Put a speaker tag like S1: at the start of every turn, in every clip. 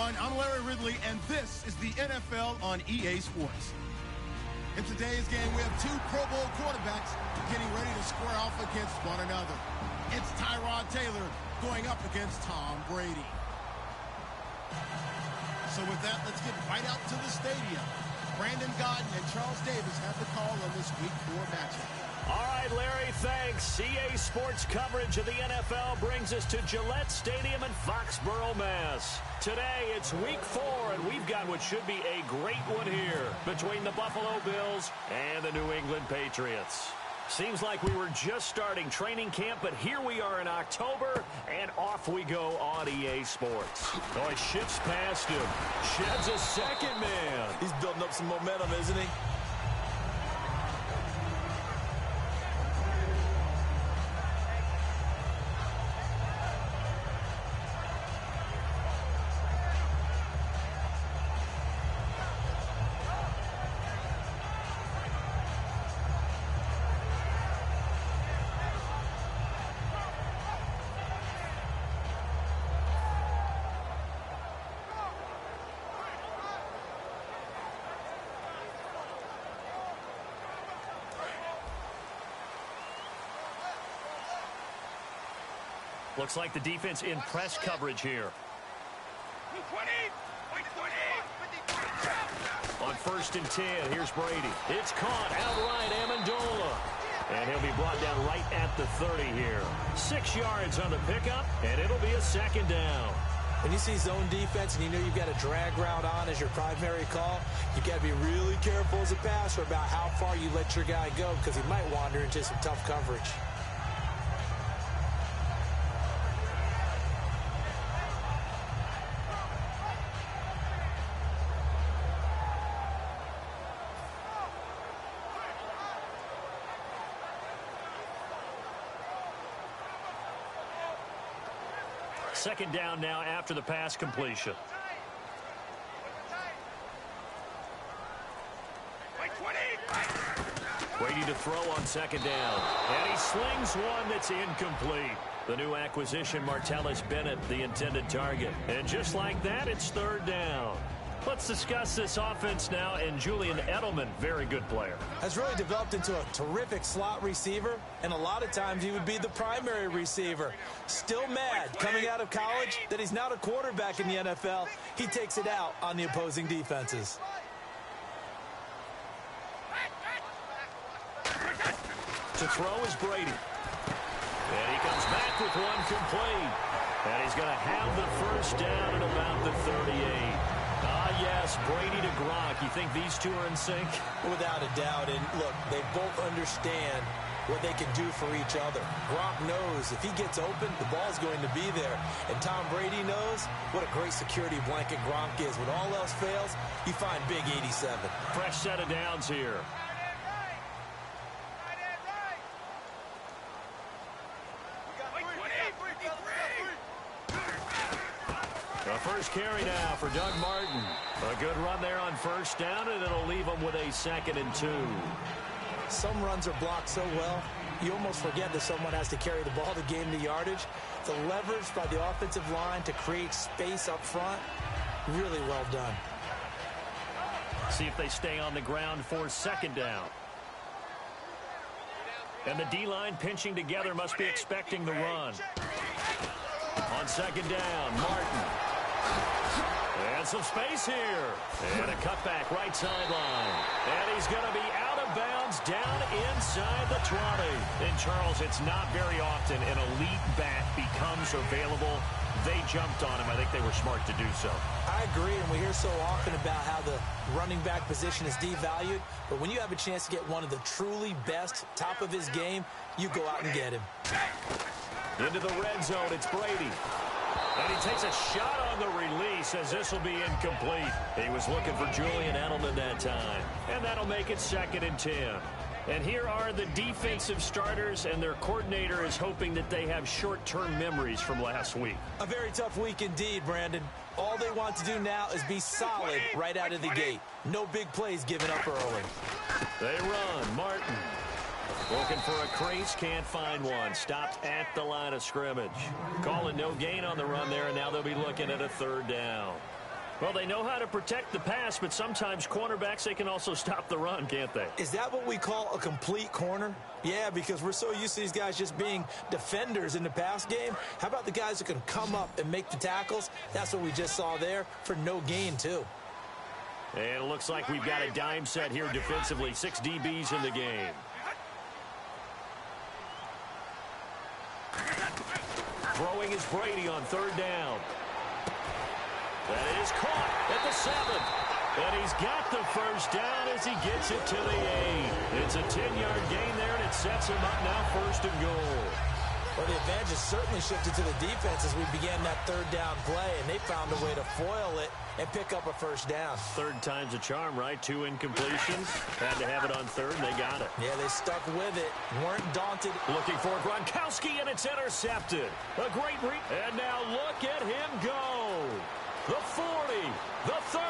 S1: everyone. I'm Larry Ridley, and this is the NFL on EA Sports. In today's game, we have two Pro Bowl quarterbacks getting ready to square off against one another. It's Tyrod Taylor going up against Tom Brady. So with that, let's get right out to the stadium. Brandon Godden and Charles Davis have the call on this Week 4 matchup.
S2: All right, Larry, thanks. EA Sports coverage of the NFL brings us to Gillette Stadium in Foxborough, Mass. Today, it's Week 4, and we've got what should be a great one here between the Buffalo Bills and the New England Patriots. Seems like we were just starting training camp, but here we are in October, and off we go on EA Sports. Oh, he shifts past him. Sheds a second man.
S3: He's building up some momentum, isn't he?
S2: Looks like the defense in press coverage here. On 1st and 10, here's Brady. It's caught outright, Amendola. And he'll be brought down right at the 30 here. 6 yards on the pickup, and it'll be a second down.
S4: When you see zone defense and you know you've got a drag route on as your primary call, you've got to be really careful as a passer about how far you let your guy go because he might wander into some tough coverage.
S2: Second down now after the pass completion. Brady to throw on 2nd down. And he slings one that's incomplete. The new acquisition, Martellus Bennett, the intended target. And just like that, it's 3rd down. Let's discuss this offense now, and Julian Edelman, very good player.
S4: Has really developed into a terrific slot receiver, and a lot of times he would be the primary receiver. Still mad coming out of college that he's not a quarterback in the NFL. He takes it out on the opposing defenses.
S2: To throw is Brady. And he comes back with one complete. And he's going to have the 1st down at about the 38. Ah, yes, Brady to Gronk. You think these two are in sync?
S4: Without a doubt. And look, they both understand what they can do for each other. Gronk knows if he gets open, the ball's going to be there. And Tom Brady knows what a great security blanket Gronk is. When all else fails, you find Big 87.
S2: Fresh set of downs here. The first carry now for Doug Martin. A good run there on 1st down, and it'll leave him with a 2nd and 2.
S4: Some runs are blocked so well, you almost forget that someone has to carry the ball to gain the yardage. The leverage by the offensive line to create space up front, really well done.
S2: See if they stay on the ground for 2nd down. And the D-line pinching together must be expecting the run. On 2nd down, Martin. And some space here. And a cutback right sideline. And he's going to be out of bounds down inside the 20. And, Charles, it's not very often an elite back becomes available. They jumped on him. I think they were smart to do so.
S4: I agree, and we hear so often about how the running back position is devalued. But when you have a chance to get one of the truly best, top of his game, you go out and get him.
S2: Into the red zone, it's Brady. And he takes a shot on the release as this will be incomplete. He was looking for Julian Edelman that time. And that'll make it 2nd and 10. And here are the defensive starters, and their coordinator is hoping that they have short-term memories from last week.
S4: A very tough week indeed, Brandon. All they want to do now is be solid right out of the gate. No big plays given up early.
S2: They run. Martin. Looking for a crease, can't find one. Stopped at the line of scrimmage. Calling no gain on the run there, and now they'll be looking at a 3rd down. Well, they know how to protect the pass, but sometimes cornerbacks, they can also stop the run, can't they?
S4: Is that what we call a complete corner? Yeah, because we're so used to these guys just being defenders in the pass game. How about the guys who can come up and make the tackles? That's what we just saw there for no gain, too.
S2: And it looks like we've got a dime set here defensively. 6 DBs in the game. Throwing is Brady on 3rd down. That is caught at the 7. And he's got the first down as he gets it to the 8. It's a 10-yard gain there, and it sets him up now 1st and goal.
S4: Well, the advantage has certainly shifted to the defense as we began that 3rd down play, and they found a way to foil it and pick up a first down.
S2: 3rd time's a charm, right? 2 incompletions. Had to have it on 3rd, and they got it.
S4: Yeah, they stuck with it. Weren't daunted.
S2: Looking for Gronkowski, and it's intercepted. A great read. And now look at him go. The 40, the 30.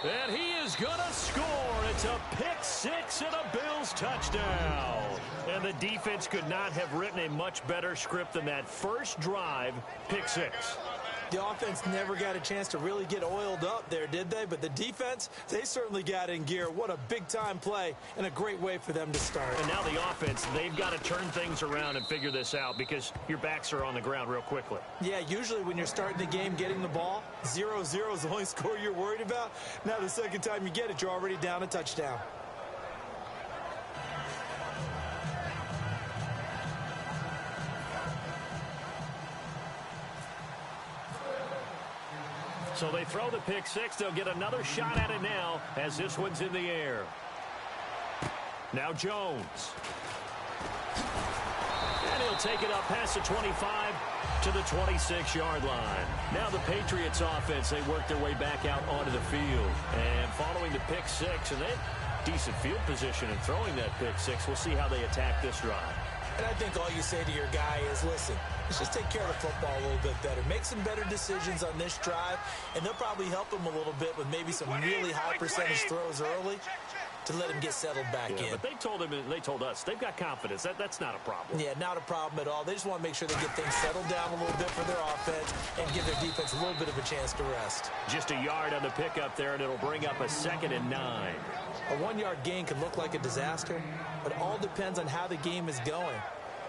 S2: And he is going to score. It's a pick 6 and a Bills touchdown. And the defense could not have written a much better script than that first drive, pick 6.
S4: The offense never got a chance to really get oiled up there, did they? But the defense, they certainly got in gear. What a big-time play and a great way for them to start.
S2: And now the offense, they've got to turn things around and figure this out because your backs are on the ground real quickly.
S4: Yeah, usually when you're starting the game getting the ball, 0-0 is the only score you're worried about. Now the second time you get it, you're already down a touchdown.
S2: So they throw the pick 6. They'll get another shot at it now as this one's in the air. Now Jones. And he'll take it up past the 25 to the 26-yard line. Now the Patriots offense, they work their way back out onto the field. And following the pick 6, and they have decent field position in throwing that pick 6. We'll see how they attack this drive.
S4: And I think all you say to your guy is, listen, let's just take care of the football a little bit better. Make some better decisions on this drive, and they'll probably help him a little bit with maybe some really high percentage throws early to let him get settled back in.
S2: But they told us, they've got confidence. That's not a problem.
S4: Yeah, not a problem at all. They just want to make sure they get things settled down a little bit for their offense and give their defense a little bit of a chance to rest.
S2: Just a yard on the pickup there, and it'll bring up a 2nd and 9.
S4: A 1-yard gain can look like a disaster, but it all depends on how the game is going.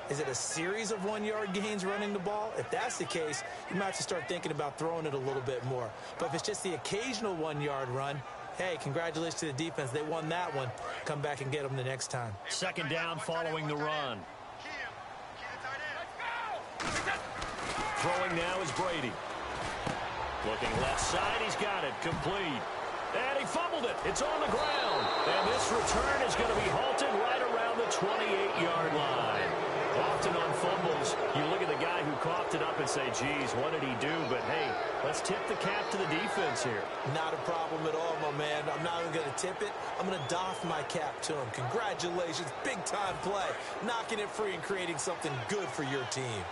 S4: Is it a series of 1-yard gains running the ball? If that's the case, you might have to start thinking about throwing it a little bit more. But if it's just the occasional 1-yard run, hey, congratulations to the defense. They won that one. Come back and get them the next time.
S2: 2nd down following the run. Throwing now is Brady. Looking left side, he's got it. Complete. And he fumbled it. It's on the ground. And this return is going to be halted right around the 28-yard line. Often on fumbles, you look at the guy who coughed it up and say, geez, what did he do? But, hey, let's tip the cap to the defense here.
S4: Not a problem at all, my man. I'm not even going to tip it. I'm going to doff my cap to him. Congratulations. Big-time play. Knocking it free and creating something good for your team.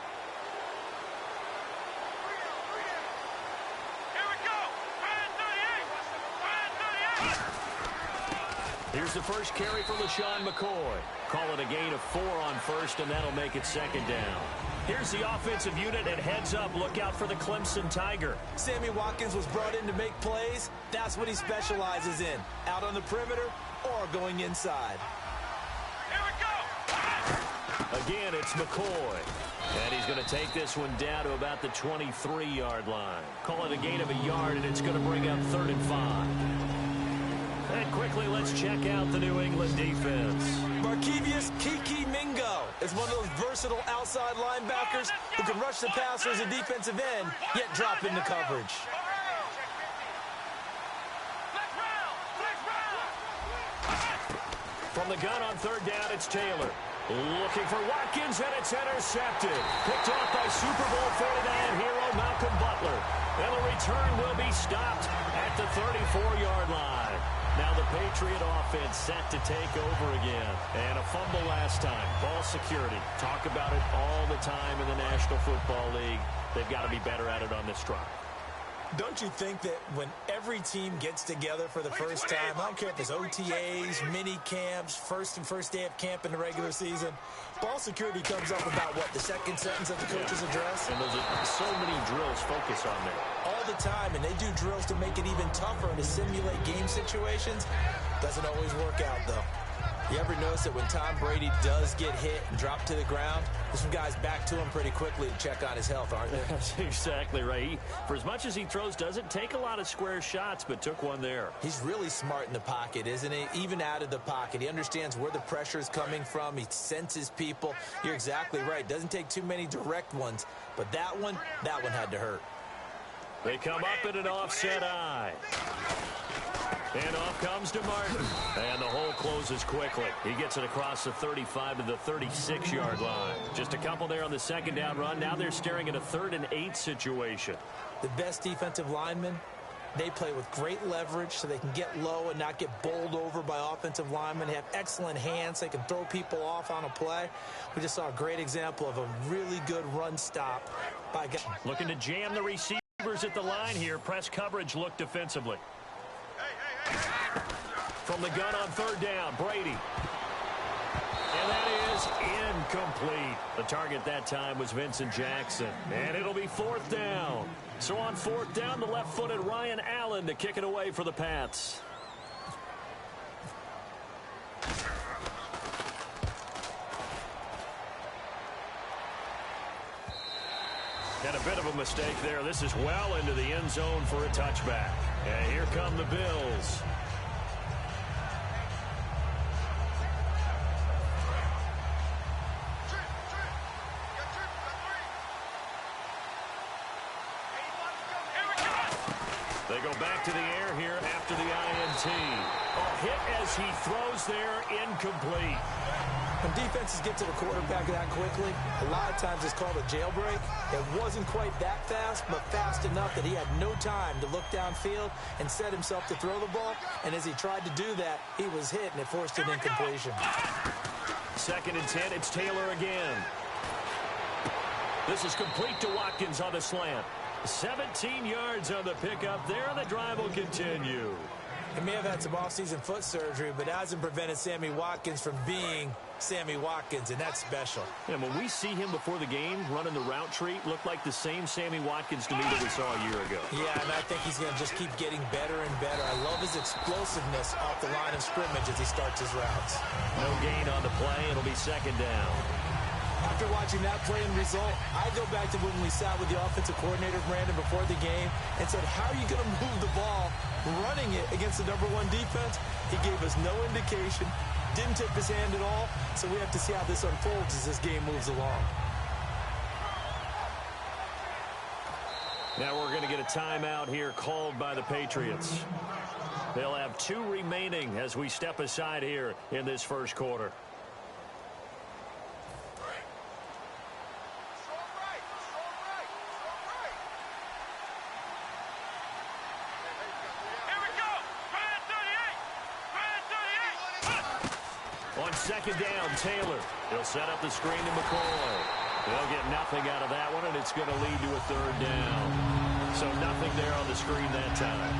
S2: Here's the first carry for LaShawn McCoy. Call it a gain of 4 on 1st, and that'll make it 2nd down. Here's the offensive unit, and heads up, look out for the Clemson Tiger.
S4: Sammy Watkins was brought in to make plays. That's what he specializes in. Out on the perimeter or going inside.
S5: Here we go.
S2: Again, it's McCoy. And he's going to take this one down to about the 23-yard line. Call it a gain of a yard, and it's going to bring up 3rd and 5. And quickly, let's check out the New England defense.
S4: Markevius Kiki Mingo is one of those versatile outside linebackers who can rush the passer as a defensive end, yet drop into coverage.
S2: From the gun on 3rd down, it's Taylor. Looking for Watkins, and it's intercepted. Picked off by Super Bowl 49 hero Malcolm Butler. And the return will be stopped at the 34-yard line. Now the Patriot offense set to take over again. And a fumble last time. Ball security. Talk about it all the time in the National Football League. They've got to be better at it on this drive.
S4: Don't you think that when every team gets together for the first time, I don't care if it's OTAs, mini camps, first day of camp in the regular season, ball security comes up about, what, the second sentence of the coach's address?
S2: And those are so many drills focus on that.
S4: All the time, and they do drills to make it even tougher to simulate game situations. Doesn't always work out, though. You ever notice that when Tom Brady does get hit and drop to the ground, there's some guys back to him pretty quickly to check on his health, aren't there?
S2: That's exactly right. For as much as he throws, doesn't take a lot of square shots, but took one there.
S4: He's really smart in the pocket, isn't he? Even out of the pocket. He understands where the pressure is coming from. He senses people. You're exactly right. Doesn't take too many direct ones. But that one had to hurt.
S2: They come up in an offset eye. And off comes to Martin. And the hole closes quickly. He gets it across the 35 to the 36-yard line. Just a couple there on the second down run. Now they're staring at a 3rd and 8 situation.
S4: The best defensive linemen, they play with great leverage so they can get low and not get bowled over by offensive linemen. They have excellent hands. They can throw people off on a play. We just saw a great example of a really good run stop by guys.
S2: Looking to jam the receivers at the line here. Press coverage look defensively. From the gun on 3rd down, Brady. And that is incomplete. The target that time was Vincent Jackson. And it'll be 4th down. So on 4th down, the left-footed Ryan Allen to kick it away for the Pats. And a bit of a mistake there. This is well into the end zone for a touchback. And here come the Bills. They go back to the air here after the INT. A hit as he throws there, incomplete.
S4: When defenses get to the quarterback that quickly, a lot of times it's called a jailbreak. It wasn't quite that fast, but fast enough that he had no time to look downfield and set himself to throw the ball. And as he tried to do that, he was hit, and it forced an incompletion.
S2: 2nd and 10, it's Taylor again. This is complete to Watkins on the slant. 17 yards on the pickup there, and the drive will continue.
S4: He may have had some offseason foot surgery, but it hasn't prevented Sammy Watkins from being Sammy Watkins, and that's special.
S2: And when we see him before the game running the route tree, looked like the same Sammy Watkins to me that we saw a year ago.
S4: Yeah, and I think he's going to just keep getting better and better. I love his explosiveness off the line of scrimmage as he starts his routes.
S2: No gain on the play. It'll be 2nd down.
S4: After watching that play and result, I go back to when we sat with the offensive coordinator, Brandon, before the game and said, how are you going to move the ball running it against the #1 defense? He gave us no indication, didn't tip his hand at all, so we have to see how this unfolds as this game moves along.
S2: Now we're going to get a timeout here called by the Patriots. They'll have 2 remaining as we step aside here in this first quarter. On 2nd down, Taylor. He'll set up the screen to McCoy. They'll get nothing out of that one, and it's going to lead to a 3rd down. So nothing there on the screen that time.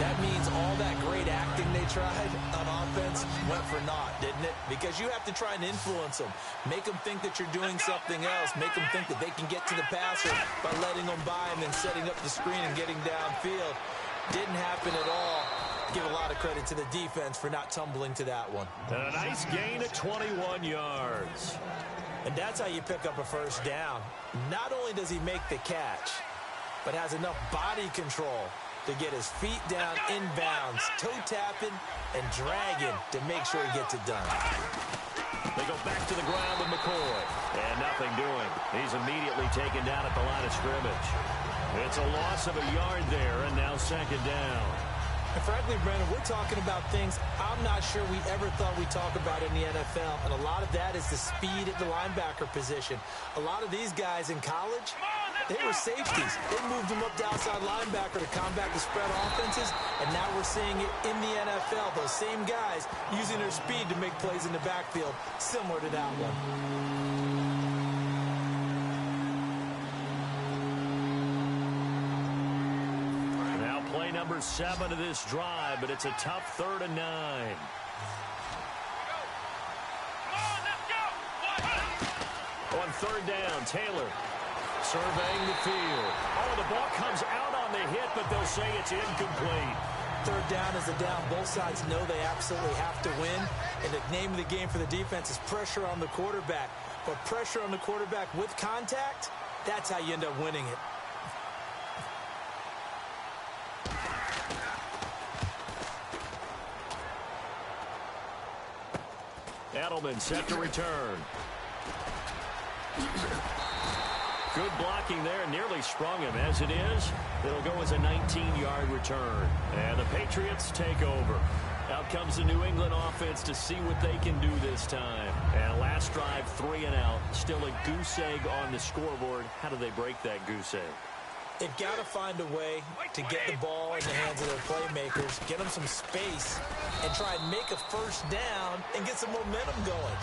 S4: That means all that great acting they tried on offense went for naught, didn't it? Because you have to try and influence them. Make them think that you're doing something else. Make them think that they can get to the passer by letting them by and then setting up the screen and getting downfield. Didn't happen at all. Give a lot of credit to the defense for not tumbling to that one.
S2: And a nice gain at 21 yards.
S4: And that's how you pick up a 1st down. Not only does he make the catch, but has enough body control to get his feet down inbounds, toe tapping and dragging to make sure he gets it done.
S2: They go back to the ground with McCoy. And nothing doing. He's immediately taken down at the line of scrimmage. It's a loss of a yard there, and now 2nd down.
S4: And frankly, Brandon, we're talking about things I'm not sure we ever thought we'd talk about in the NFL. And a lot of that is the speed at the linebacker position. A lot of these guys in college, they were safeties. They moved them up to outside linebacker to combat the spread offenses. And now we're seeing it in the NFL. Those same guys using their speed to make plays in the backfield, similar to that one.
S2: first 7 of this drive, but it's a tough 3rd and 9. On 3rd down, Taylor surveying the field. Oh, the ball comes out on the hit, but they'll say it's incomplete.
S4: 3rd down is the down. Both sides know they absolutely have to win. And the name of the game for the defense is pressure on the quarterback. But pressure on the quarterback with contact, that's how you end up winning it.
S2: Edelman set to return. Good blocking there, nearly sprung him. As it is, it'll go as a 19-yard return. And the Patriots take over. Out comes the New England offense to see what they can do this time. And last drive, 3 and out. Still a goose egg on the scoreboard. How do they break that goose egg?
S4: They've got to find a way to get the ball in the hands of their playmakers, get them some space, and try and make a first down and get some momentum going.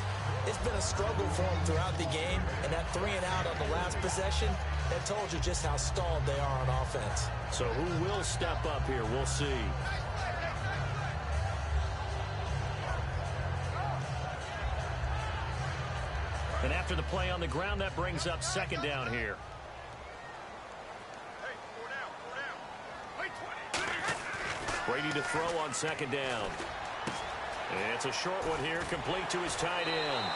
S4: It's been a struggle for them throughout the game, and that 3 and out on the last possession, that told you just how stalled they are on offense.
S2: So who will step up here? We'll see. And after the play on the ground, that brings up 2nd down here. Brady to throw on 2nd down. It's a short one here, complete to his tight end.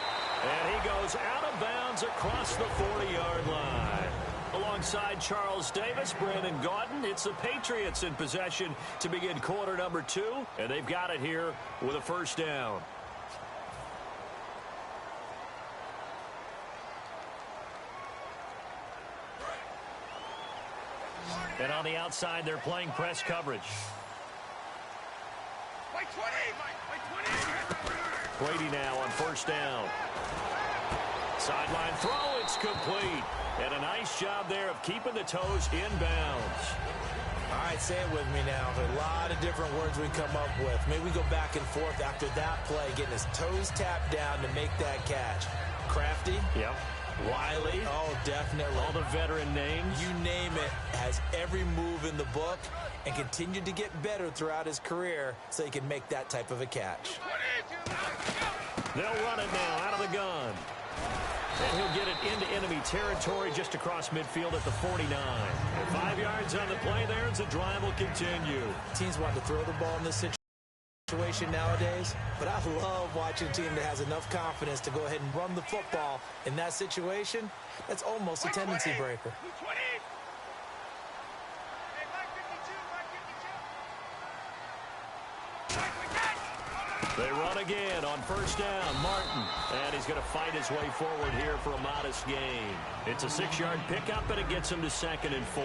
S2: And he goes out of bounds across the 40-yard line. Alongside Charles Davis, Brandon Gaudin, it's the Patriots in possession to begin quarter number 2. And they've got it here with a first down. And on the outside, they're playing press coverage. Brady now on 1st down. Sideline throw, it's complete. And a nice job there of keeping the toes inbounds.
S4: All right, say it with me now. A lot of different words we come up with. Maybe we go back and forth after that play, getting his toes tapped down to make that catch. Crafty.
S2: Yep.
S4: Wiley. Oh, definitely.
S2: All the veteran names.
S4: You name it. Has every move in the book and continued to get better throughout his career so he can make that type of a catch.
S2: They'll run it now out of the gun. And he'll get it into enemy territory just across midfield at the 49. And 5 yards on the play there as the drive will continue.
S4: Teams want to throw the ball in this situation nowadays, but I love watching a team that has enough confidence to go ahead and run the football in that situation. That's almost a tendency breaker.
S2: They run again on 1st down. Martin. And he's going to fight his way forward here for a modest gain. It's a 6-yard pickup, and it gets him to 2nd and 4.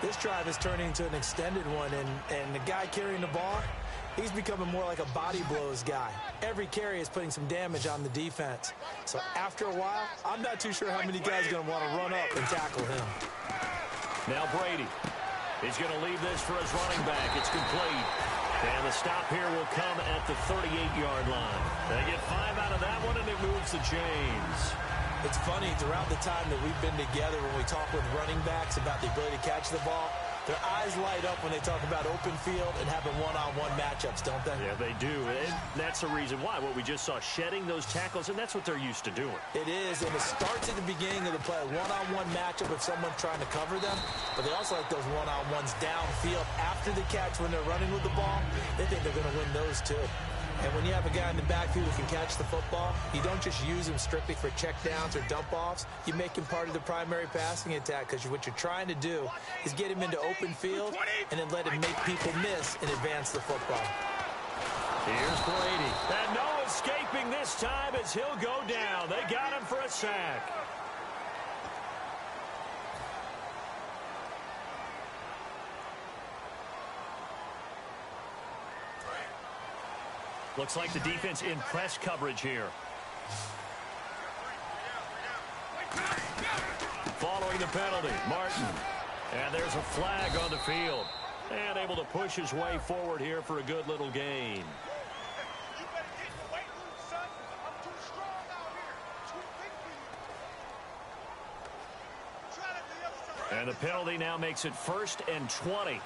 S4: This drive is turning into an extended one, and the guy carrying the ball, he's becoming more like a body blows guy. Every carry is putting some damage on the defense. So after a while, I'm not too sure how many guys are going to want to run up and tackle him.
S2: Now Brady. He's going to leave this for his running back. It's complete. And the stop here will come at the 38-yard line. They get 5 out of that one, and it moves the chains.
S4: It's funny, throughout the time that we've been together, when we talk with running backs about the ability to catch the ball, their eyes light up when they talk about open field and having one-on-one matchups, don't they?
S2: Yeah, they do. And that's the reason why. What we just saw, shedding those tackles, and that's what they're used to doing.
S4: It is, and it starts at the beginning of the play. One-on-one matchup if someone's trying to cover them, but they also like those one-on-ones downfield after the catch when they're running with the ball. They think they're going to win those too. And when you have a guy in the backfield who can catch the football, you don't just use him strictly for checkdowns or dump-offs. You make him part of the primary passing attack, because what you're trying to do is get him into open field and then let him make people miss and advance the football.
S2: Here's Brady. And no escaping this time as he'll go down. They got him for a sack. Looks like the defense in press coverage here. Following the penalty, Martin. And there's a flag on the field. And able to push his way forward here for a good little gain. And the penalty now makes it 1st and 20.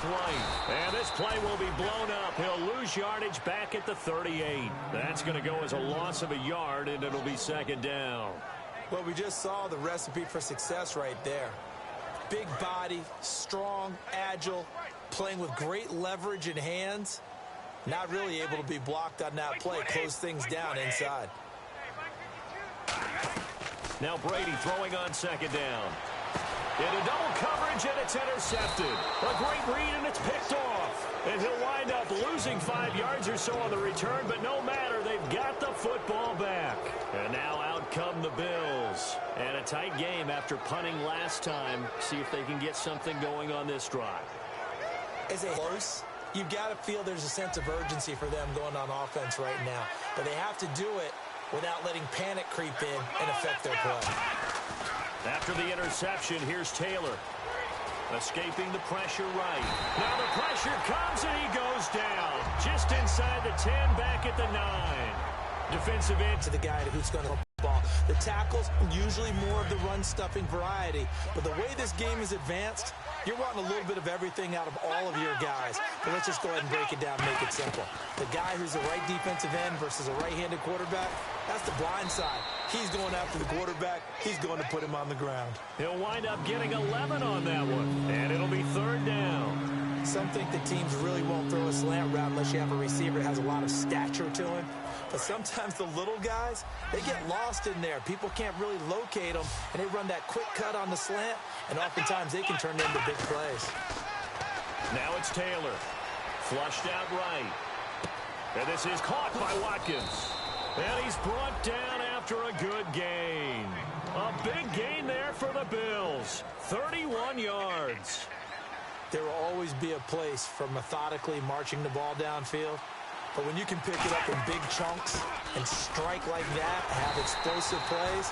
S2: flight. And this play will be blown up. He'll lose yardage back at the 38. That's going to go as a loss of a yard, and it'll be second down.
S4: Well, we just saw the recipe for success right there. Big body, strong, agile, playing with great leverage in hands. Not really able to be blocked on that play. Close things down inside.
S2: Now Brady throwing on second down. Into double coverage, and it's intercepted. A great read, and it's picked off. And he'll wind up losing 5 yards or so on the return, but no matter, they've got the football back. And now out come the Bills. And a tight game after punting last time. See if they can get something going on this drive.
S4: Is it close? You've got to feel there's a sense of urgency for them going on offense right now. But they have to do it without letting panic creep in and affect their play.
S2: After the interception, here's Taylor. Escaping the pressure right. Now the pressure comes, and he goes down. Just inside the 10, back at the 9. Defensive end
S4: to the guy who's going to ball. The tackles, usually more of the run-stuffing variety. But the way this game is advanced, you're wanting a little bit of everything out of all of your guys. But let's just go ahead and break it down and make it simple. The guy who's the right defensive end versus a right-handed quarterback, that's the blind side. He's going after the quarterback. He's going to put him on the ground.
S2: He'll wind up getting 11 on that one, and it'll be third down.
S4: Some think the teams really won't throw a slant route unless you have a receiver that has a lot of stature to him. But sometimes the little guys, they get lost in there. People can't really locate them, and they run that quick cut on the slant, and oftentimes they can turn into big plays.
S2: Now it's Taylor. Flushed out right. And this is caught by Watkins. And he's brought down after a good gain. A big gain there for the Bills. 31 yards.
S4: There will always be a place for methodically marching the ball downfield. But when you can pick it up in big chunks and strike like that, have explosive plays,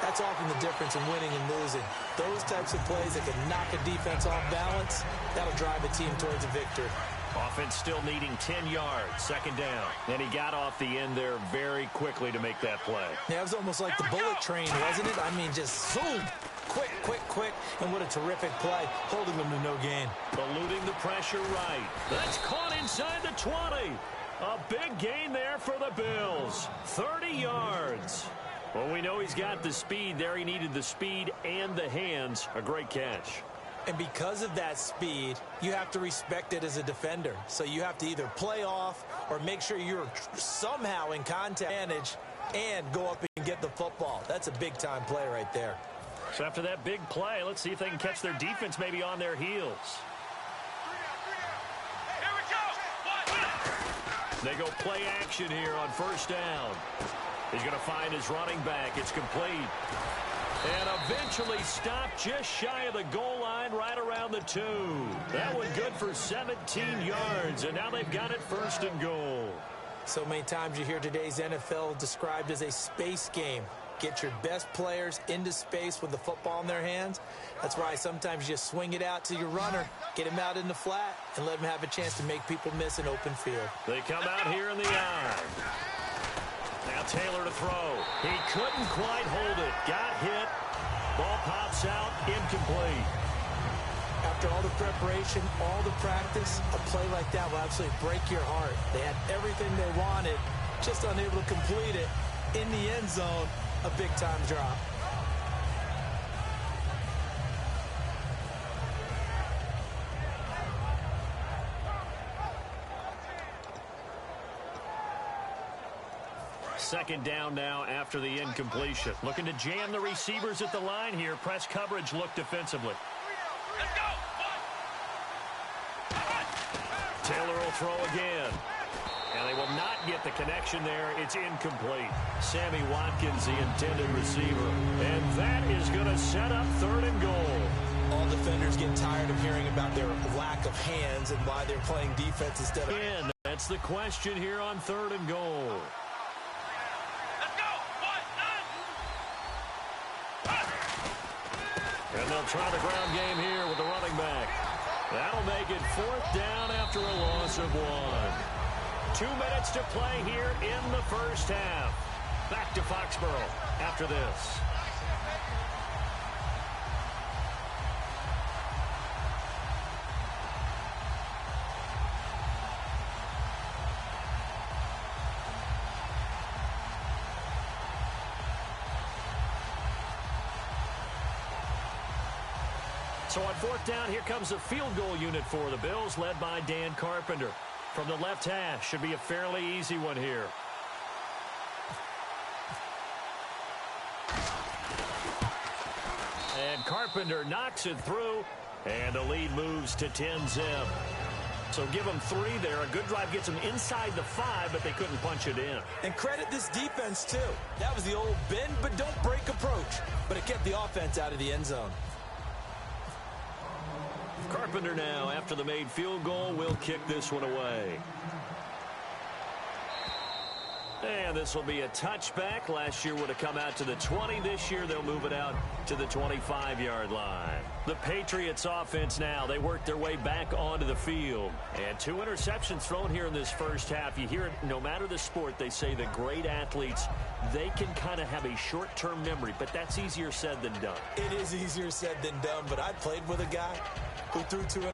S4: that's often the difference in winning and losing. Those types of plays that can knock a defense off balance, that'll drive a team towards a victory.
S2: Offense still needing 10 yards, second down. And he got off the end there very quickly to make that play.
S4: Yeah, it was almost like the bullet train, wasn't it? I mean, just zoom. Quick, quick, quick. And what a terrific play, holding them to no gain.
S2: Eluding the pressure right. That's caught inside the 20. A big gain there for the Bills. 30 yards. Well, we know he's got the speed there. He needed the speed and the hands. A great catch.
S4: And because of that speed, you have to respect it as a defender. So you have to either play off or make sure you're somehow in contact advantage and go up and get the football. That's a big-time play right there.
S2: So after that big play, let's see if they can catch their defense maybe on their heels.
S5: Here we go.
S2: They go play action here on first down. He's going to find his running back. It's complete. And eventually stopped just shy of the goal line right around the 2. That one good for 17 yards, and now they've got it first and goal.
S4: So many times you hear today's NFL described as a space game. Get your best players into space with the football in their hands. That's why sometimes you swing it out to your runner, get him out in the flat, and let him have a chance to make people miss an open field.
S2: They come out here in the eye. Now Taylor to throw. He couldn't quite hold it. Got hit. Ball pops out. Incomplete.
S4: After all the preparation, all the practice, a play like that will absolutely break your heart. They had everything they wanted, just unable to complete it. In the end zone, a big-time drop.
S2: Second down now after the incompletion. Looking to jam the receivers at the line here. Press coverage look defensively.
S5: Let's go.
S2: Taylor will throw again. And they will not get the connection there. It's incomplete. Sammy Watkins, the intended receiver. And that is going to set up third and goal.
S4: All defenders get tired of hearing about their lack of hands and why they're playing defense instead of...
S2: And that's the question here on third and goal. And they'll try the ground game here with the running back. That'll make it fourth down after a loss of 1. 2 minutes to play here in the first half. Back to Foxborough after this. So on fourth down, here comes the field goal unit for the Bills, led by Dan Carpenter. From the left hash, should be a fairly easy one here. And Carpenter knocks it through, and the lead moves to 10-zip. So give them 3 there. A good drive gets them inside the 5, but they couldn't punch it in.
S4: And credit this defense, too. That was the old bend but don't break approach, but it kept the offense out of the end zone.
S2: Carpenter now, after the made field goal, will kick this one away. And this will be a touchback. Last year would have come out to the 20. This year they'll move it out to the 25-yard line. The Patriots offense now, they work their way back onto the field. And 2 interceptions thrown here in this first half. You hear it, no matter the sport, they say the great athletes, they can kind of have a short-term memory, but that's easier said than done.
S4: It is easier said than done, but I played with a guy who threw 2